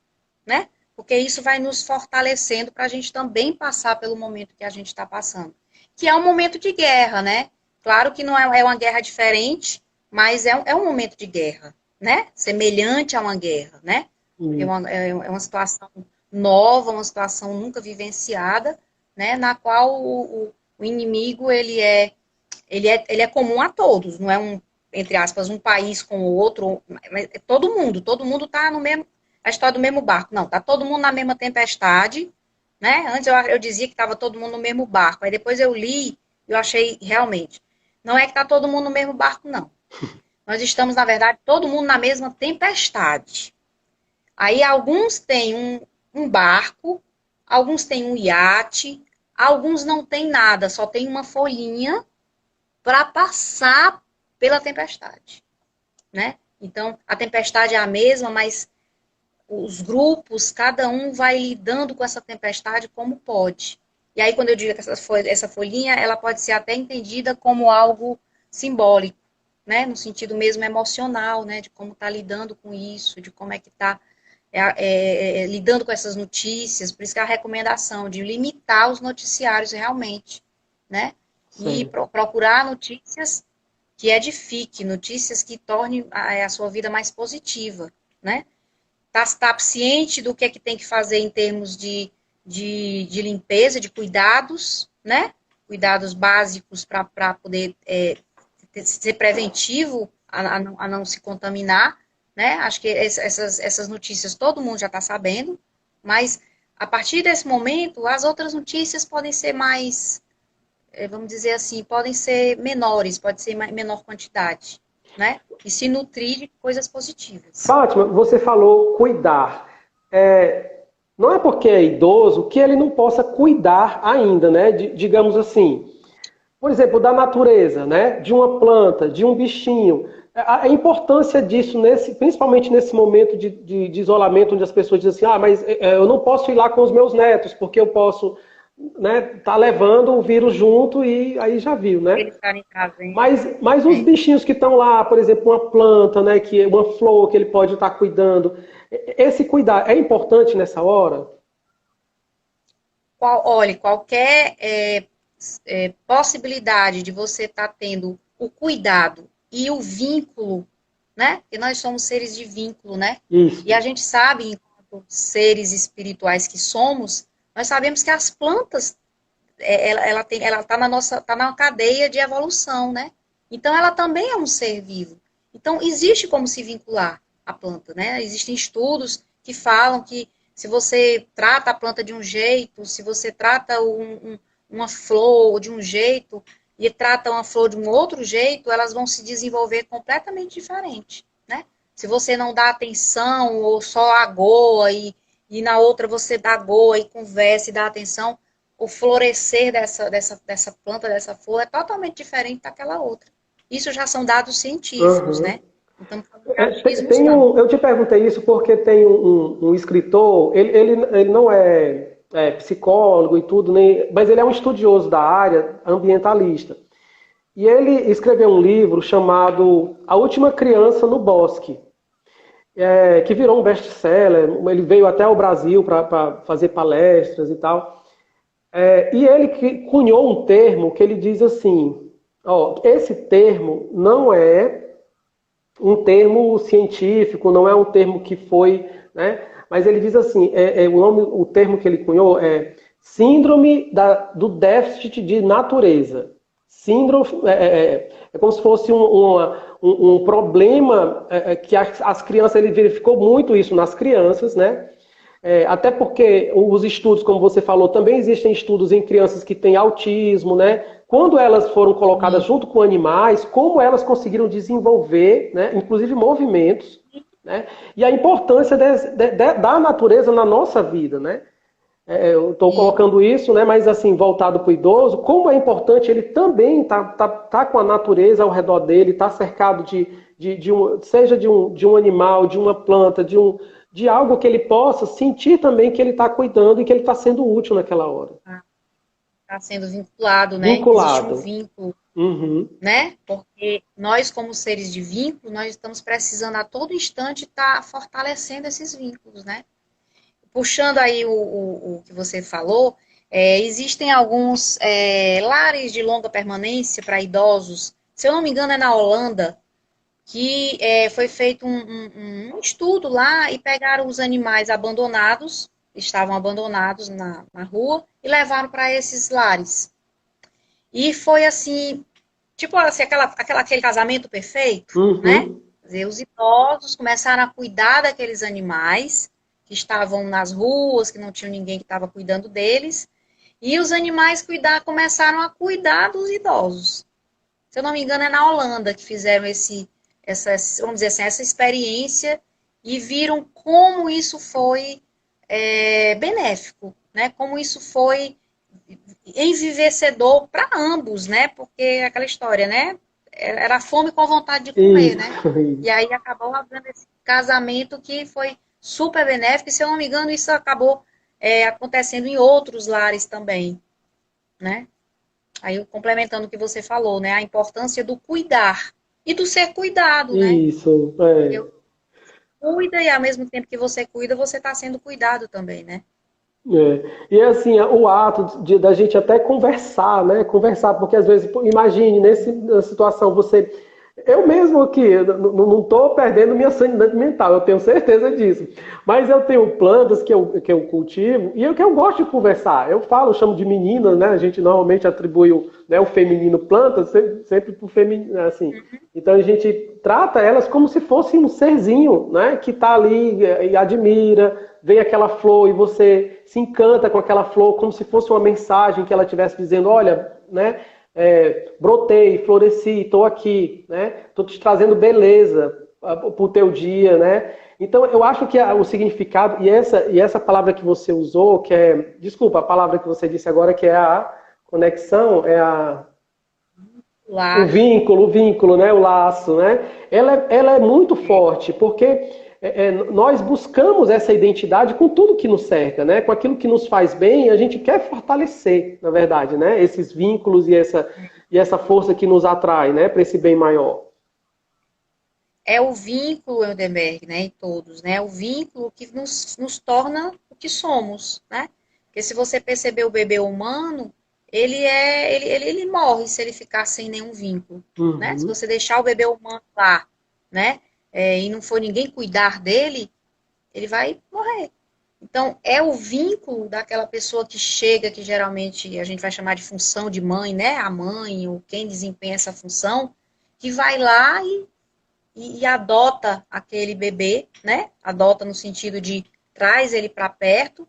né? Porque isso vai nos fortalecendo para a gente também passar pelo momento que a gente está passando. Que é um momento de guerra, né? Claro que não é uma guerra diferente, mas é um momento de guerra, né? Semelhante a uma guerra, né? É uma situação nova, uma situação nunca vivenciada, né? Na qual o inimigo, ele é comum a todos, não é entre aspas, um país com o outro, mas é todo mundo está no mesmo, a história do mesmo barco. Não, tá todo mundo na mesma tempestade, né? Antes eu dizia que estava todo mundo no mesmo barco. Aí depois eu li, eu achei realmente. Não é que tá todo mundo no mesmo barco, não. Nós estamos, na verdade, todo mundo na mesma tempestade. Aí alguns têm um barco, alguns têm um iate, alguns não têm nada, só tem uma folhinha para passar pela tempestade, né? Então, a tempestade é a mesma, mas os grupos, cada um vai lidando com essa tempestade como pode. E aí, quando eu digo que essa folhinha, ela pode ser até entendida como algo simbólico, né? No sentido mesmo emocional, né? De como está lidando com isso, de como é que está lidando com essas notícias. Por isso que a recomendação de limitar os noticiários realmente, né? Sim. E procurar notícias que edifiquem, notícias que tornem a sua vida mais positiva, né? Tá ciente do que é que tem que fazer em termos de limpeza, de cuidados, né? Cuidados básicos para poder ser preventivo a não se contaminar, né? Acho que essas notícias todo mundo já está sabendo, mas a partir desse momento, as outras notícias podem ser mais, vamos dizer assim, podem ser menores, pode ser menor quantidade, né? E se nutrir de coisas positivas. Fátima, você falou cuidar. Não é porque é idoso que ele não possa cuidar ainda, né? Digamos assim. por exemplo, da natureza, né? De uma planta, de um bichinho. A importância disso, principalmente nesse momento de isolamento, onde as pessoas dizem assim, mas eu não posso ir lá com os meus netos, porque eu posso, né, tá levando o vírus junto e aí já viu, né? Eles ficarem em casa, hein? Mas os bichinhos que estão lá, por exemplo, uma planta, né, uma flor que ele pode estar cuidando, esse cuidar é importante nessa hora? Olha, qualquer possibilidade de você estar tendo o cuidado e o vínculo, né? Porque nós somos seres de vínculo, né? Isso. E a gente sabe, enquanto seres espirituais que somos, nós sabemos que as plantas, ela tá na cadeia de evolução, né? Então ela também é um ser vivo. Então existe como se vincular a planta, né? Existem estudos que falam que se você trata a planta de um jeito, se você trata uma flor de um jeito e trata uma flor de um outro jeito, elas vão se desenvolver completamente diferente, né? Se você não dá atenção ou só agoa e na outra você dá agoa e conversa e dá atenção, o florescer dessa planta, dessa flor é totalmente diferente daquela outra. Isso já são dados científicos, né? Então, eu te perguntei isso porque tem um escritor, ele não é psicólogo e tudo, mas ele é um estudioso da área, ambientalista. E ele escreveu um livro chamado A Última Criança no Bosque, que virou um best-seller. Ele veio até o Brasil para fazer palestras e tal. E ele cunhou um termo que ele diz assim, esse termo não é um termo científico, não é um termo que foi, né? Mas ele diz assim, o termo que ele cunhou é síndrome do déficit de natureza. Síndrome é como se fosse um problema que as crianças, ele verificou muito isso nas crianças, né? Até porque os estudos, como você falou, também existem estudos em crianças que têm autismo, né? Quando elas foram colocadas junto com animais, como elas conseguiram desenvolver, né? Inclusive movimentos, né? E a importância da natureza na nossa vida, né? Eu estou colocando isso, né? Mas assim, voltado para o idoso, como é importante ele também tá com a natureza ao redor dele, tá cercado seja de um animal, de uma planta, de algo que ele possa sentir também que ele está cuidando e que ele está sendo útil naquela hora. Está sendo vinculado, né? Vinculado. Existe um vínculo, né? Porque nós, como seres de vínculo, nós estamos precisando a todo instante estar fortalecendo esses vínculos, né? Puxando aí o que você falou, existem alguns lares de longa permanência para idosos, se eu não me engano é na Holanda, que foi feito um estudo lá e pegaram os animais abandonados, estavam abandonados na rua, e levaram para esses lares. E foi assim, tipo assim, aquele casamento perfeito, né? Quer dizer, os idosos começaram a cuidar daqueles animais que estavam nas ruas, que não tinha ninguém que estava cuidando deles, e os animais começaram a cuidar dos idosos. Se eu não me engano, é na Holanda que fizeram vamos dizer assim, essa experiência e viram como isso foi benéfico, né? Como isso foi envivecedor para ambos, né? Porque aquela história, né? Era fome com vontade de comer, né? E aí acabou havendo esse casamento que foi super benéfico, e se eu não me engano, isso acabou acontecendo em outros lares também, né? Aí, complementando o que você falou, né? A importância do cuidar e do ser cuidado, né? Isso, Cuida e ao mesmo tempo que você cuida, você está sendo cuidado também, né? E assim, o ato da gente até conversar, né? Conversar, porque às vezes, imagine, nessa situação, eu mesmo aqui, não estou perdendo minha sanidade mental, eu tenho certeza disso. Mas eu tenho plantas que eu cultivo e que eu gosto de conversar. Eu chamo de meninas, né? A gente normalmente atribui o feminino plantas sempre para o feminino, assim. Então a gente trata elas como se fosse um serzinho, né? Que está ali e admira, vê aquela flor e você se encanta com aquela flor como se fosse uma mensagem que ela estivesse dizendo, olha, né? Brotei, floresci, estou aqui, né? Estou te trazendo beleza para o teu dia, né? Então eu acho que o significado, e essa palavra que você usou, desculpa, a palavra que você disse agora, que é a conexão, O vínculo, né? O laço, né? Ela é muito forte, porque nós buscamos essa identidade com tudo que nos cerca, né? Com aquilo que nos faz bem, a gente quer fortalecer, na verdade, né? Esses vínculos e essa força que nos atrai, né? Para esse bem maior. É o vínculo, Eudenberg, né, em todos, né, o vínculo que nos torna o que somos, né, porque se você perceber o bebê humano, ele morre se ele ficar sem nenhum vínculo, né, se Uhum. você deixar o bebê humano lá, né, e não for ninguém cuidar dele, ele vai morrer. Então, é o vínculo daquela pessoa que chega, que geralmente a gente vai chamar de função de mãe, né, a mãe, ou quem desempenha essa função, que vai lá e adota aquele bebê, né? Adota no sentido de traz ele para perto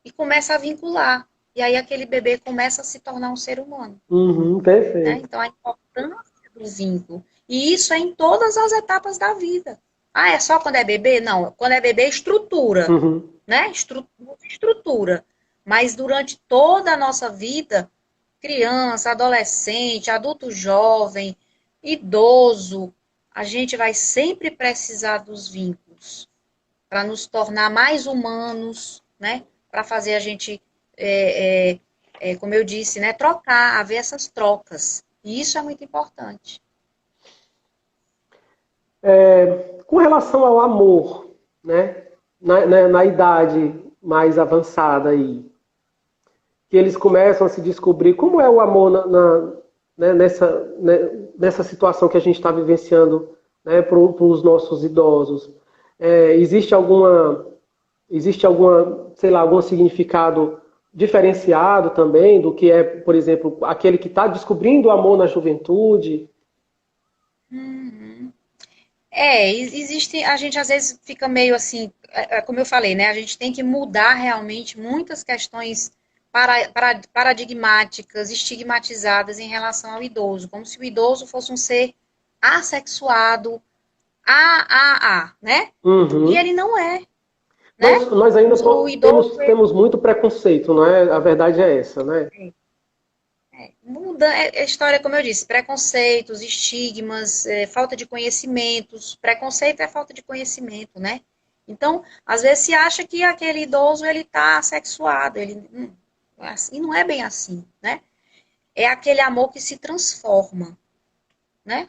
e começa a vincular. E aí aquele bebê começa a se tornar um ser humano. Uhum, Né? perfeito. Então a importância do vínculo. E isso é em todas as etapas da vida. Ah, é só quando é bebê? Não, quando é bebê, estrutura. Uhum. Né? Estrutura. Mas durante toda a nossa vida, criança, adolescente, adulto jovem, idoso, a gente vai sempre precisar dos vínculos para nos tornar mais humanos, né? Para fazer a gente, como eu disse, né? Trocar, haver essas trocas. E isso é muito importante. Com relação ao amor, né? Na idade mais avançada aí, que eles começam a se descobrir como é o amor né, nessa situação que a gente está vivenciando, né, para os nossos idosos. Existe alguma, sei lá, algum significado diferenciado também do que é, por exemplo, aquele que está descobrindo o amor na juventude? Existe, a gente às vezes fica meio assim, como eu falei, né? A gente tem que mudar realmente muitas questões paradigmáticas, estigmatizadas em relação ao idoso, como se o idoso fosse um ser assexuado, né? E Uhum. ele não é, né? Nós ainda O idoso, temos muito preconceito, não é? A verdade é essa, né? muda a história, como eu disse, preconceitos, estigmas, falta de conhecimentos. Preconceito é falta de conhecimento, né? Então, às vezes se acha que aquele idoso ele está assexuado, e não é bem assim, né? É aquele amor que se transforma, né?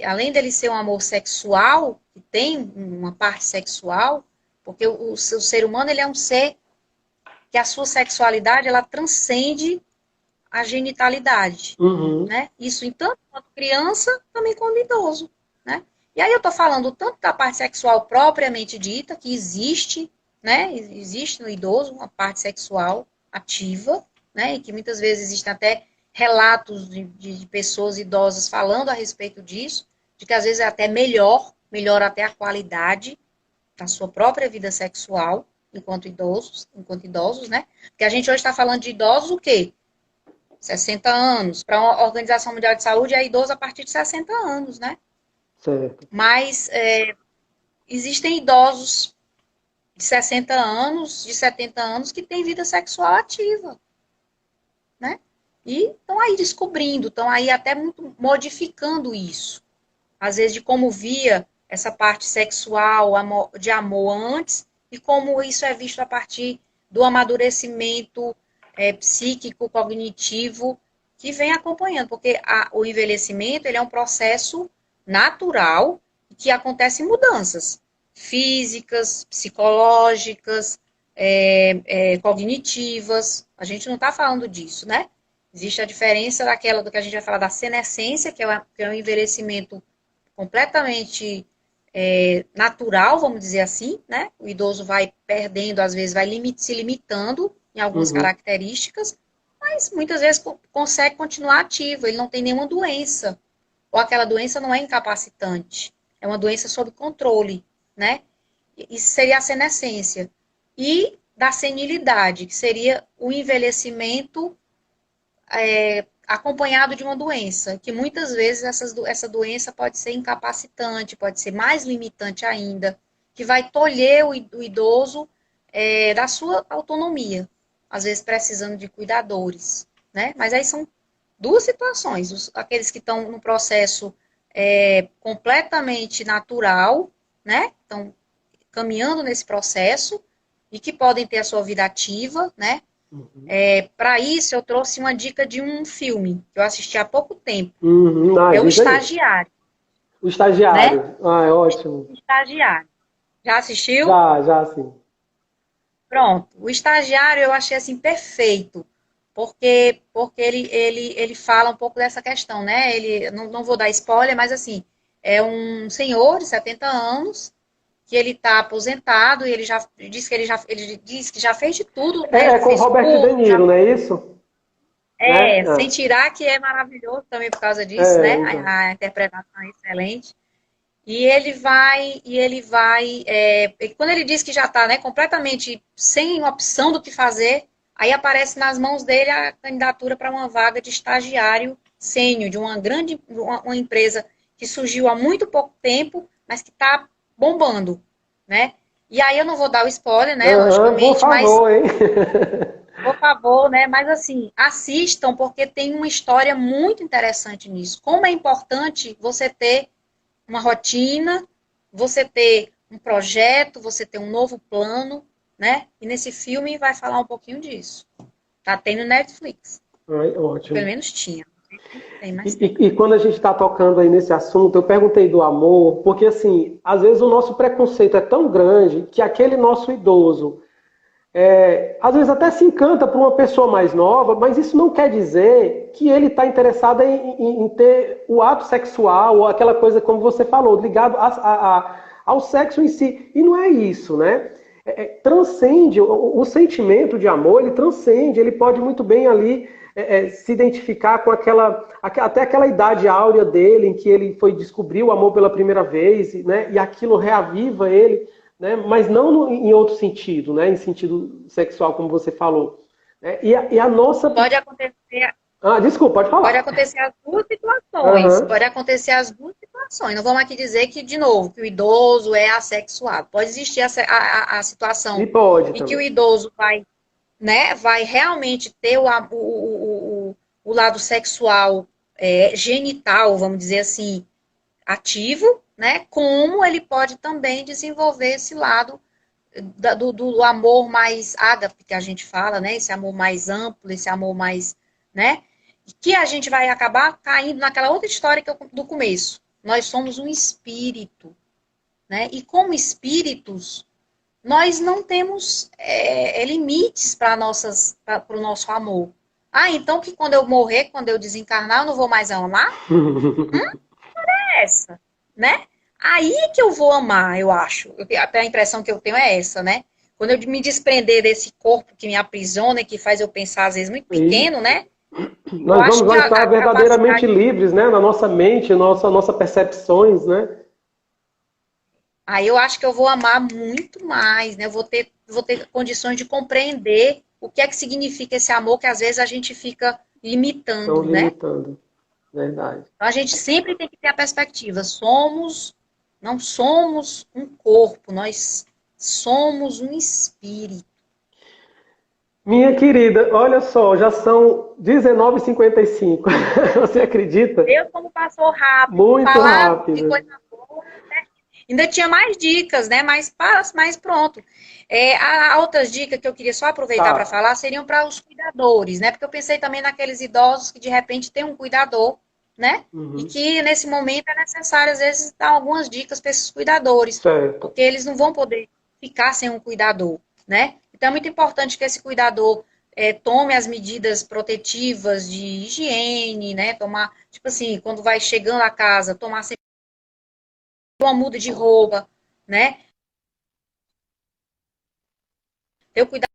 Além dele ser um amor sexual, que tem uma parte sexual, porque o ser humano ele é um ser que a sua sexualidade ela transcende a genitalidade, Uhum. né? Isso em tanto quanto criança, também quanto idoso, né? E aí eu tô falando tanto da parte sexual propriamente dita, que existe, né? Existe no idoso uma parte sexual ativa, né? E que muitas vezes existem até relatos de pessoas idosas falando a respeito disso, de que às vezes é até melhor até a qualidade da sua própria vida sexual enquanto idosos, né? Porque a gente hoje está falando de idosos o quê? 60 anos. Para a Organização Mundial de Saúde, é idoso a partir de 60 anos, né? Certo. Mas existem idosos de 60 anos, de 70 anos, que têm vida sexual ativa, né? E estão aí descobrindo, estão aí até muito modificando isso. Às vezes, de como via essa parte sexual, de amor antes, e como isso é visto a partir do amadurecimento psíquico, cognitivo, que vem acompanhando, porque o envelhecimento ele é um processo natural que acontece em mudanças físicas, psicológicas, cognitivas. A gente não está falando disso, né? Existe a diferença daquela do que a gente vai falar da senescência, que é um envelhecimento completamente natural, vamos dizer assim, né? O idoso vai perdendo, às vezes vai se limitando em algumas Uhum. características, mas muitas vezes consegue continuar ativo, ele não tem nenhuma doença, ou aquela doença não é incapacitante, é uma doença sob controle, né? Isso seria a senescência. E da senilidade, que seria o envelhecimento acompanhado de uma doença, que muitas vezes essa doença pode ser incapacitante, pode ser mais limitante ainda, que vai tolher o idoso da sua autonomia, às vezes precisando de cuidadores, né? Mas aí são duas situações. Aqueles que estão no processo completamente natural, né? Estão caminhando nesse processo e que podem ter a sua vida ativa, né? Uhum. Para isso, eu trouxe uma dica de um filme que eu assisti há pouco tempo. Uhum. É O Diz aí. Estagiário. O Estagiário. Né? É ótimo. O Estagiário. Já assistiu? Já, sim. Pronto. O Estagiário eu achei assim perfeito, porque ele fala um pouco dessa questão, né? Ele não vou dar spoiler, mas assim, é um senhor de 70 anos que ele está aposentado e ele já diz que ele diz que já fez de tudo, né? Já Com fez Robert De curso, Niro, não é isso? Né? sem tirar que é maravilhoso também por causa disso, né? Então. A interpretação é excelente. E quando ele diz que já está, né, completamente sem opção do que fazer, aí aparece nas mãos dele a candidatura para uma vaga de estagiário sênior de uma empresa que surgiu há muito pouco tempo, mas que está bombando, né? E aí eu não vou dar o spoiler, né, Por logicamente, mas favor, hein? por favor, né? Mas assim, assistam porque tem uma história muito interessante nisso. Como é importante você ter uma rotina, você ter um projeto, você ter um novo plano, né? E nesse filme vai falar um pouquinho disso. Tá tendo no Netflix. Ótimo. Pelo menos tinha. Tem mais E quando a gente está tocando aí nesse assunto, eu perguntei do amor, porque assim, às vezes o nosso preconceito é tão grande que aquele nosso idoso, às vezes até se encanta por uma pessoa mais nova, mas isso não quer dizer que ele está interessado em ter o ato sexual ou aquela coisa, como você falou, ligado ao sexo em si. E não é isso, né? Transcende, o sentimento de amor, ele transcende, ele pode muito bem ali se identificar com até aquela idade áurea dele, em que ele foi descobrir o amor pela primeira vez, né? E aquilo reaviva ele. Né? Mas não em outro sentido, né? Em sentido sexual, como você falou. Né? E a nossa... Pode acontecer. Desculpa, pode falar. Pode acontecer as duas situações. Uhum. Pode acontecer as duas situações. Não vamos aqui dizer que, de novo, que o idoso é assexuado. Pode existir a situação E pode em que também. o idoso vai, né, vai realmente ter o lado sexual genital, vamos dizer assim, ativo, né? Como ele pode também desenvolver esse lado do amor mais ágape que a gente fala, né? Esse amor mais amplo, esse amor mais, né? Que a gente vai acabar caindo naquela outra história do começo. Nós somos um espírito, né? E como espíritos, nós não temos limites para o nosso amor. Então que quando eu morrer, quando eu desencarnar, eu não vou mais amar? Essa, né? Aí que eu vou amar, eu acho. Até a impressão que eu tenho é essa, né? Quando eu me desprender desse corpo que me aprisiona e que faz eu pensar, às vezes, muito pequeno, né? Eu Nós acho vamos que lá estar a verdadeiramente capacidade... livres, né? Na nossa mente, nossas percepções, né? Aí eu acho que eu vou amar muito mais, né? Eu vou ter condições de compreender o que é que significa esse amor que às vezes a gente fica Estão limitando, né? limitando. Verdade. Então a gente sempre tem que ter a perspectiva. Não somos um corpo, nós somos um espírito. Minha querida, olha só, já são 19h55. Você acredita? Deus, como passou rápido. Muito Falar de rápido. coisa boa, né? Ainda tinha mais dicas, né? Mas pronto. A outras dicas que eu queria só aproveitar para Tá. falar seriam para os cuidadores, né? Porque eu pensei também naqueles idosos que de repente tem um cuidador, né? E Uhum. que nesse momento é necessário, às vezes, dar algumas dicas para esses cuidadores, Certo. porque eles não vão poder ficar sem um cuidador, né? Então é muito importante que esse cuidador tome as medidas protetivas de higiene, né? Tomar, tipo assim, quando vai chegando a casa, tomar sempre uma muda de roupa, né? Ter o cuidado,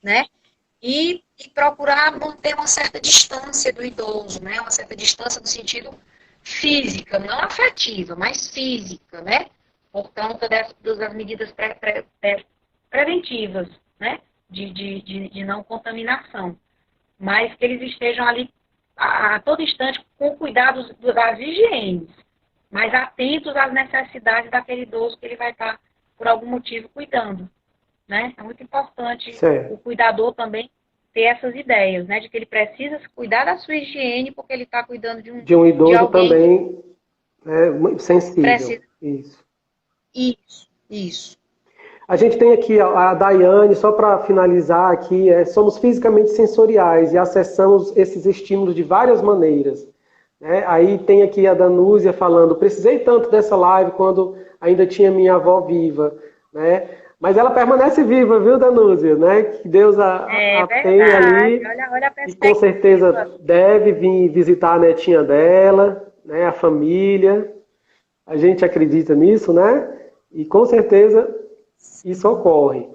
né? E procurar manter uma certa distância do idoso, né? Uma certa distância no sentido física, não afetiva, mas física, né? Por conta das medidas preventivas, né? de não contaminação. Mas que eles estejam ali a todo instante com cuidados das higienes, mas atentos às necessidades daquele idoso que ele vai estar, por algum motivo, cuidando. Né? É muito importante o cuidador também ter essas ideias, né? De que ele precisa cuidar da sua higiene porque ele está cuidando de um idoso de alguém também sensível. Precisa. Isso. A gente tem aqui a Daiane, só para finalizar aqui, somos fisicamente sensoriais e acessamos esses estímulos de várias maneiras. Né? Aí tem aqui a Danúzia falando, precisei tanto dessa live quando ainda tinha minha avó viva. Né? Mas ela permanece viva, viu, Danúzia? Né? Que Deus a tenha ali. Olha a e com certeza deve vir visitar a netinha dela, né? A família. A gente acredita nisso, né? E com certeza isso ocorre.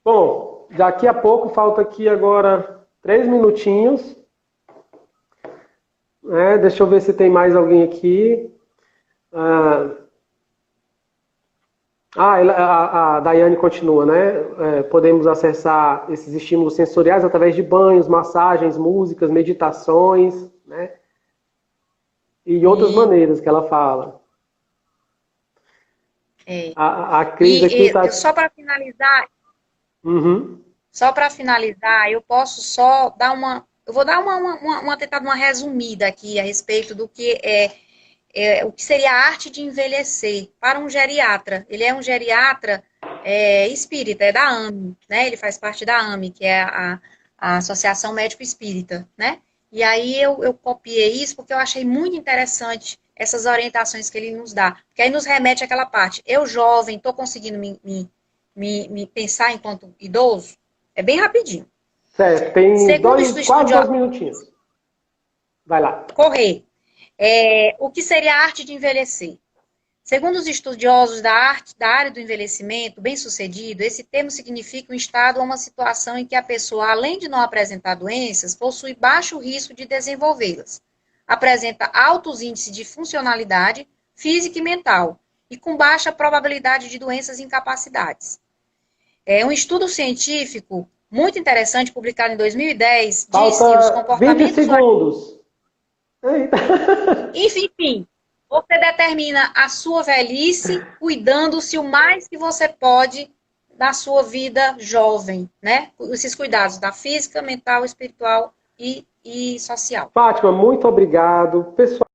Bom, daqui a pouco, falta aqui agora 3 minutinhos. Deixa eu ver se tem mais alguém aqui. A Daiane continua, né? Podemos acessar esses estímulos sensoriais através de banhos, massagens, músicas, meditações, né? E outras maneiras que ela fala. A Cris aqui está... Só para finalizar, Uhum. Eu posso só dar uma... Eu vou dar uma resumida aqui a respeito do que o que seria a arte de envelhecer para um geriatra. Ele é um geriatra espírita, é da AME, né? Ele faz parte da AME, que é a Associação Médico Espírita, né? E aí eu copiei isso porque eu achei muito interessante essas orientações que ele nos dá. Porque aí nos remete àquela parte. Eu, jovem, estou conseguindo me pensar enquanto idoso? É bem rapidinho. Certo, tem quase 2 minutinhos. Vai lá. Correr. O que seria a arte de envelhecer? Segundo os estudiosos da área do envelhecimento, bem-sucedido, esse termo significa um estado ou uma situação em que a pessoa, além de não apresentar doenças, possui baixo risco de desenvolvê-las. Apresenta altos índices de funcionalidade física e mental, e com baixa probabilidade de doenças e incapacidades. Um estudo científico muito interessante, publicado em 2010, diz que os comportamentos... 20 segundos. Enfim, você determina a sua velhice cuidando-se o mais que você pode da sua vida jovem, né? Esses cuidados da física, mental, espiritual e social. Fátima, muito obrigado. Pessoal,